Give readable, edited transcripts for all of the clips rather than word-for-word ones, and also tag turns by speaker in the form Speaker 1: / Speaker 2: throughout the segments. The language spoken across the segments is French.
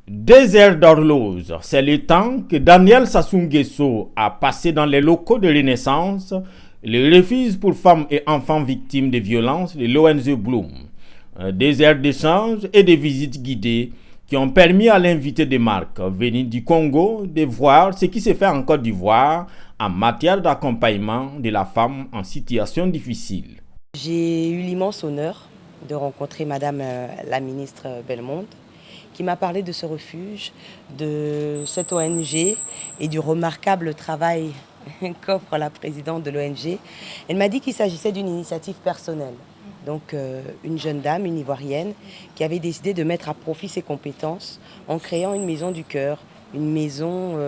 Speaker 1: Désert d'horloge, c'est le temps que Daniel Sassou Nguesso a passé dans les locaux de Renaissance, le refuge pour femmes et enfants victimes de violences de l'ONG Bloom. Un désert d'échanges et de visites guidées qui ont permis à l'invité de marque venu du Congo de voir ce qui se fait en Côte d'Ivoire en matière d'accompagnement de la femme en situation difficile.
Speaker 2: J'ai eu l'immense honneur de rencontrer Madame la ministre Bellemonde, qui m'a parlé de ce refuge, de cette ONG et du remarquable travail qu'offre la présidente de l'ONG. Elle m'a dit qu'il s'agissait d'une initiative personnelle. Donc une jeune dame, une Ivoirienne, qui avait décidé de mettre à profit ses compétences en créant une maison du cœur, une maison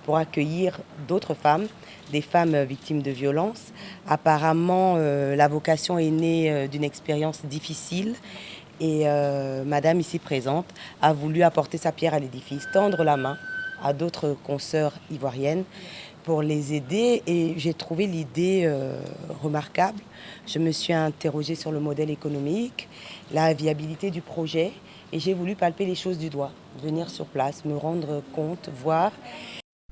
Speaker 2: pour accueillir d'autres femmes, des femmes victimes de violences. Apparemment, la vocation est née d'une expérience difficile. Et Madame ici présente a voulu apporter sa pierre à l'édifice, tendre la main à d'autres consoeurs ivoiriennes pour les aider. Et j'ai trouvé l'idée remarquable. Je me suis interrogée sur le modèle économique, la viabilité du projet. Et j'ai voulu palper les choses du doigt, venir sur place, me rendre compte, voir.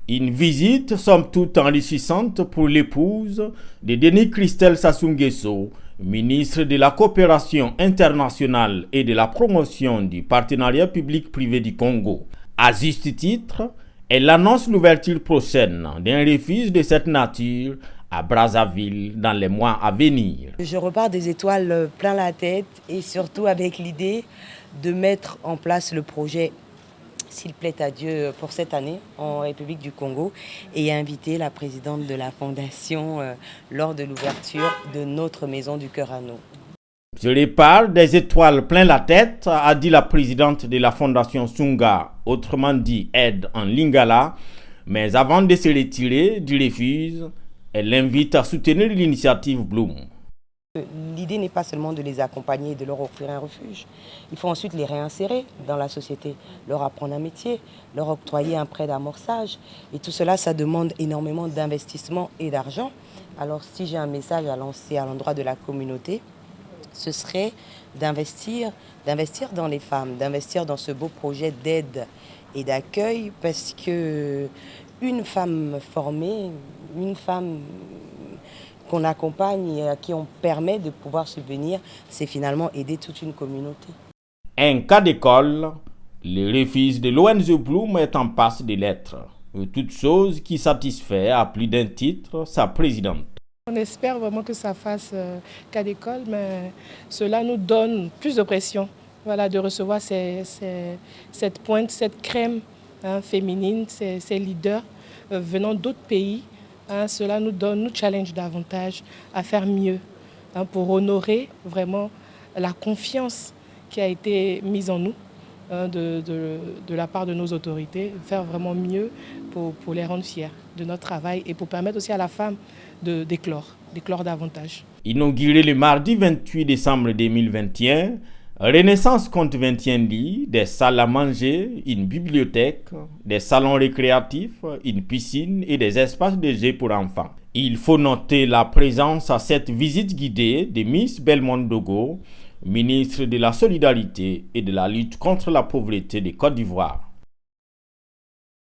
Speaker 1: Une visite somme toute enrichissante pour l'épouse de Denis Christelle Sassou Nguesso, ministre de la Coopération internationale et de la promotion du partenariat public-privé du Congo. À juste titre, elle annonce l'ouverture prochaine d'un refuge de cette nature à Brazzaville dans les mois à venir.
Speaker 2: Je repars des étoiles plein la tête et surtout avec l'idée de mettre en place le projet, s'il plaît à Dieu, pour cette année en République du Congo et inviter la présidente de la Fondation lors de l'ouverture de notre maison du cœur à nous.
Speaker 1: Je repars des étoiles plein la tête, a dit la présidente de la Fondation Sunga, autrement dit aide en lingala, mais avant de se retirer du refuge, elle invite à soutenir l'initiative Bloom.
Speaker 2: L'idée n'est pas seulement de les accompagner et de leur offrir un refuge. Il faut ensuite les réinsérer dans la société, leur apprendre un métier, leur octroyer un prêt d'amorçage. Et tout cela, ça demande énormément d'investissement et d'argent. Alors si j'ai un message à lancer à l'endroit de la communauté, ce serait d'investir dans les femmes, d'investir dans ce beau projet d'aide et d'accueil, parce que une femme formée, une femme qu'on accompagne et à qui on permet de pouvoir subvenir, c'est finalement aider toute une communauté.
Speaker 1: Un cas d'école, le refuge de l'ONG Bloom est en passe de l'être. Toute chose qui satisfait à plus d'un titre sa présidente.
Speaker 3: On espère vraiment que ça fasse cas d'école, mais cela nous donne plus de pression, voilà, de recevoir cette pointe, cette crème féminine, ces leaders venant d'autres pays. Cela nous challenge davantage à faire mieux pour honorer vraiment la confiance qui a été mise en nous de la part de nos autorités, faire vraiment mieux pour les rendre fiers de notre travail et pour permettre aussi à la femme d'éclore davantage.
Speaker 1: Inauguré le mardi 28 décembre 2021, Renaissance compte 21 lits, des salles à manger, une bibliothèque, des salons récréatifs, une piscine et des espaces de jeux pour enfants. Il faut noter la présence à cette visite guidée de Miss Bellemonde Dogo, ministre de la Solidarité et de la lutte contre la pauvreté de Côte d'Ivoire.